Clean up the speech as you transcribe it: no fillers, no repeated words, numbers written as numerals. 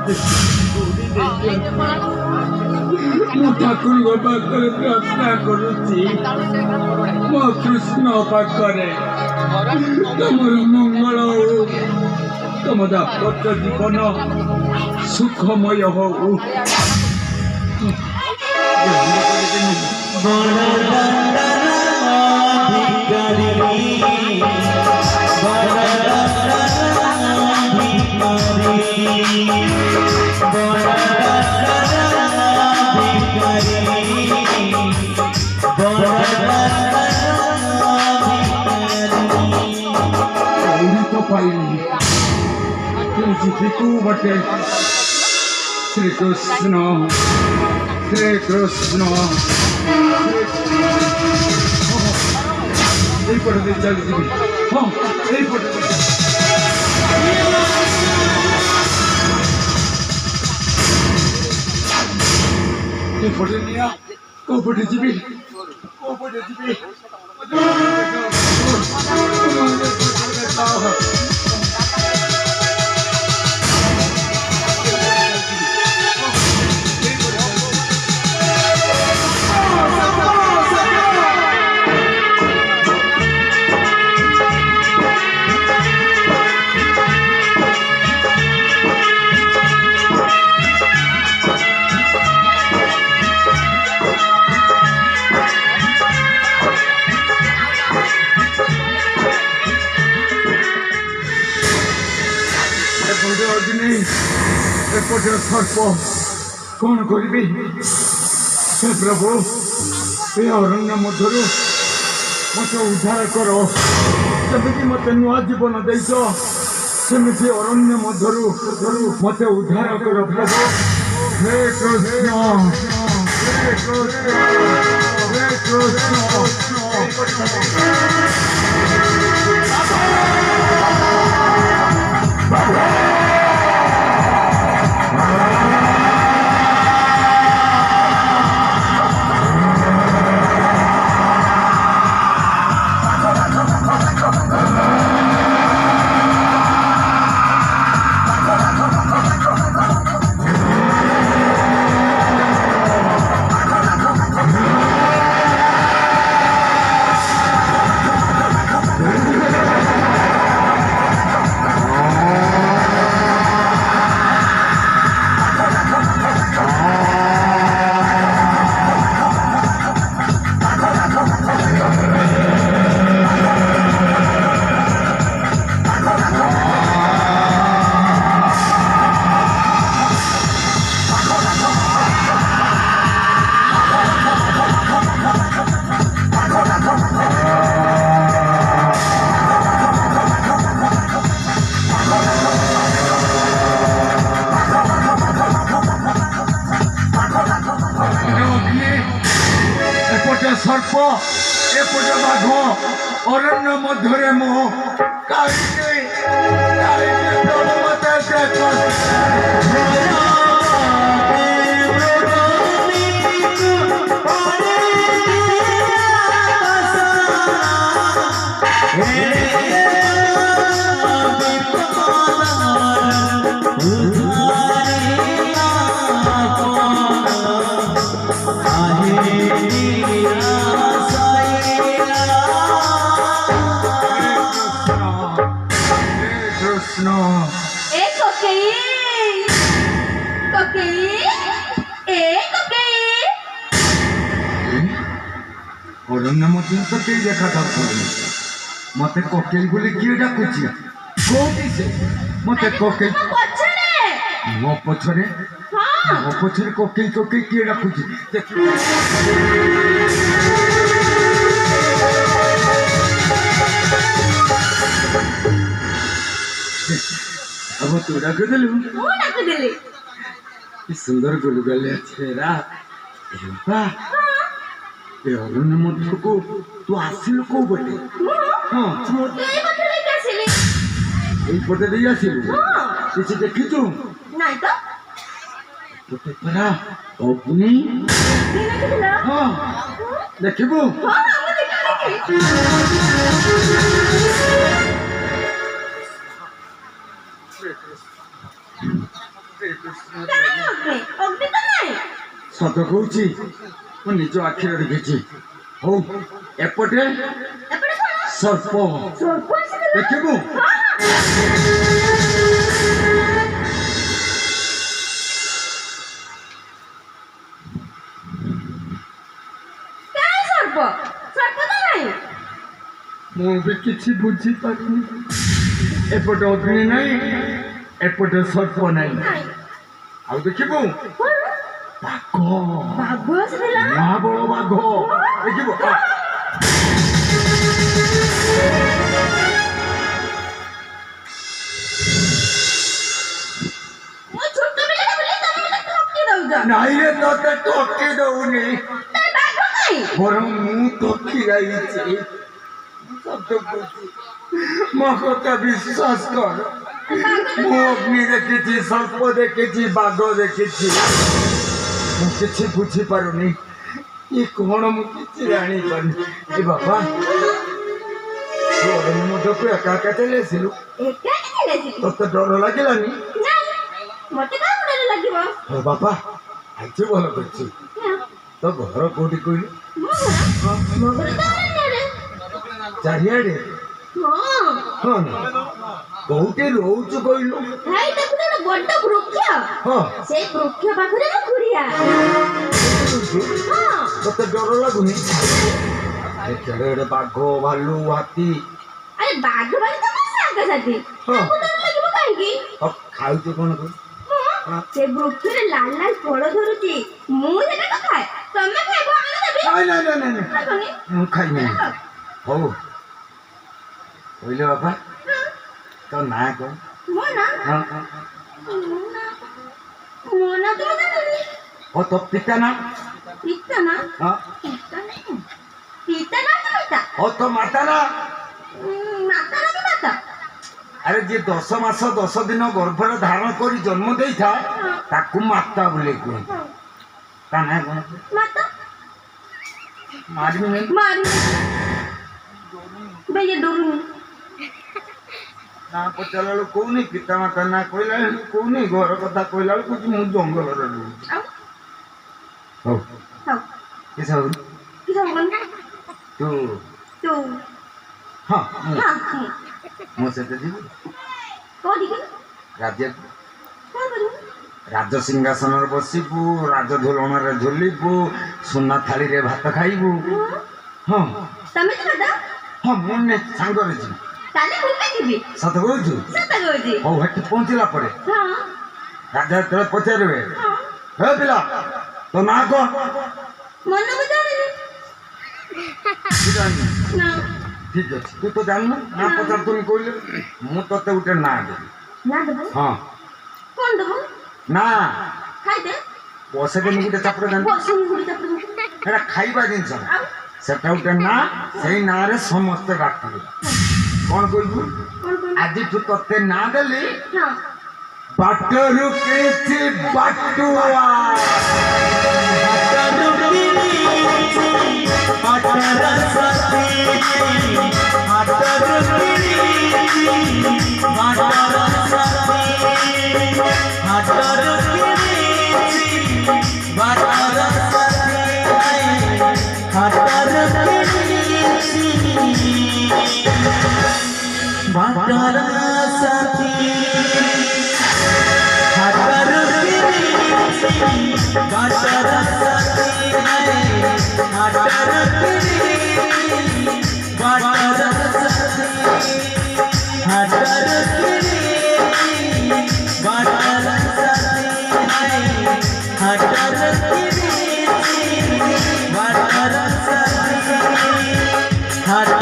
ମୁଁ ଠାକୁରଙ୍କ ପାଖରେ ପ୍ରାର୍ଥନା କରୁଛି ମୋ କୃଷ୍ଣ ପାଖରେ ତମର ମଙ୍ଗଳ ହଉ, ତମ ଦାମ୍ପତ୍ୟ ଜୀବନ ସୁଖମୟ ହଉ। बटे श्री कृष्ण श्री कृष्ण पटे चली जी हाँ पटे निया को पटे जी को पटे जी एपटे सर्प कौन करी हे प्रभु ये अरण्य मध्य मत उद्धार कर जमी मत नुआ जीवन देश सेमती अरण्य मध्य मत उद्धार कर प्रभु हे कृष्ण हे कृष्ण हे कृष्ण सर्प एपटे बाघ अरण्य मध्य मो अरण्य मध्य तो कई देखा था मत कोकेल बोले किए डाकुची कोठी से मत कोकेल मो पछरे कोकेल किए डाकुची अब तू डाक देलु सुंदर गुलु गले छेरा रूपा ए अरण्य मध्य को तू आसिलु को बटे हां এই পটে দিয়ে আসিলু কিছু দেখিছু নাই তো তোতে পরা অগ্নি হ্যাঁ দেখিবু হ্যাঁ আমি দেখি ସତ କହୁଛି ମୁଁ ନିଜ ଆଖିରେ ଦେଖିଛି। ହଉ ଏପଟେ ସର୍ପ ଦେଖିବୁ। ମୁଁ ବି କିଛି ବୁଝିପାରୁନି। ଏପଟେ ଅଗ୍ନି ନାହିଁ, ଏପଟେ ସର୍ପ ନାହିଁ। ଆଉ ଦେଖିବୁ ବାଘ, ମହାବଳ ବାଘ ଦେଖିବୁ। ନାଇଁରେ ତତେ ଠକି ଦଉନି, ବରଂ ମୁଁ ଠକି ଯାଇଛି। ମୋ କଥା ବିଶ୍ୱାସ କର। ମୁଁ ଅଗ୍ନି ଦେଖିଛି, ସର୍ପ ଦେଖିଛି, ବାଘ ଦେଖିଛି। ମୁଁ କିଛି ବୁଝିପାରୁନି। ଏ କଣ ମୁଁ କିଛି ଜାଣିପାରୁନି। ଏ ବାପା ମଧ୍ୟକୁ ଏକା ଏକା ଚାଲି ଆସିଲୁ, ତତେ ଡର ଲାଗିଲାନି? ହଉ ବାପା ଆଜି ଭଲ କରିଛୁ। ତୋ ଘର କୋଉଠି କହିଲୁ? ଚାରିଆଡେ? ହଁ କୋଉଠି ରହୁଛୁ କହିଲୁ? ତତେ ଡର ଲାଗୁନି? ଏଡେ ବାଘ, ଭାଲୁ, ହାତୀ। ଖାଉଛୁ କଣ? ସେ ବୃକ୍ଷରେ ଲାଲ ଲାଲ ଫଳ ଧରୁଛି, ମୁଁ ସେଟା ଖାଏ। ତମେ ଖାଇବ? ମୁଁ ଖାଇନି। ହଉ କହିଲେ ବାପା ତୋ ନାଁ କଣ? ମୋ ନା ତ ଜାଣିନି। ତୋ ପିତା ନା? ପିତା ନା ତୋ ମାତା ନା? ମାତା। ଆରେ ଯିଏ 10 ମାସ 10 ଦିନ ଗର୍ଭରେ ଧାରଣ କରି ଜନ୍ମ ଦେଇଥାଏ ତାକୁ ମାତା ବୋଲି କୁହନ୍ତି। ତା ନାଁ କଣ? ମାରିବି ନା ପଚାରିଲା ବେଳକୁ କହୁନି, ପିତା ମାତା ନା କହିଲା ବେଳକୁ କହୁନି, ଘର କଥା କହିଲା ବେଳକୁ କହୁଛି ମୁଁ ଜଙ୍ଗଲରେ ରହୁଛି। ହଉ କିସ ହଉ ତୁ? ହଁ ମୋ ସହିତ ଯିବୁ ରାଜ୍ୟକୁ। ରାଜ ସିଂହାସନରେ ବସିବୁ, ରାଜ ଝୁଲଣରେ ଝୁଲିବୁ, ସୁନା ଥାଳିରେ ଭାତ ଖାଇବୁ। ହଁ ମୁଁ ସାଙ୍ଗରେ ଯିବି। ସତ କହୁଛୁ? ହଉ ହେଠି ପହଞ୍ଚିଲା ପରେ ରାଜା ଯେତେବେଳେ ପଚାରିବେ, ହେ ପିଲା ତୋ ନାଁ କଣ? ଠିକ ଅଛି, ତୁ ତ ଜାଣିନୁ ନା ପଚାରୁଥିଲୁ କହିଲେ ମୁଁ ତତେ ଗୋଟେ ନାଁ ଦେବି। ହଁ ନା ବସେଇଦେମି ଗୋଟେ ଚାପୁଡା ଜାଣି, ଏଟା ଖାଇବା ଜିନିଷ। ସେଟା ଗୋଟେ ନା, ସେଇ ନାଁରେ ସମସ୍ତେ ଡାକିବେ। କଣ କହିବୁ? ଆଜିଠୁ ତତେ ନାଁ ଦେଲି ବାଟରୁ କିଛି ବାଟୁଆ। Hot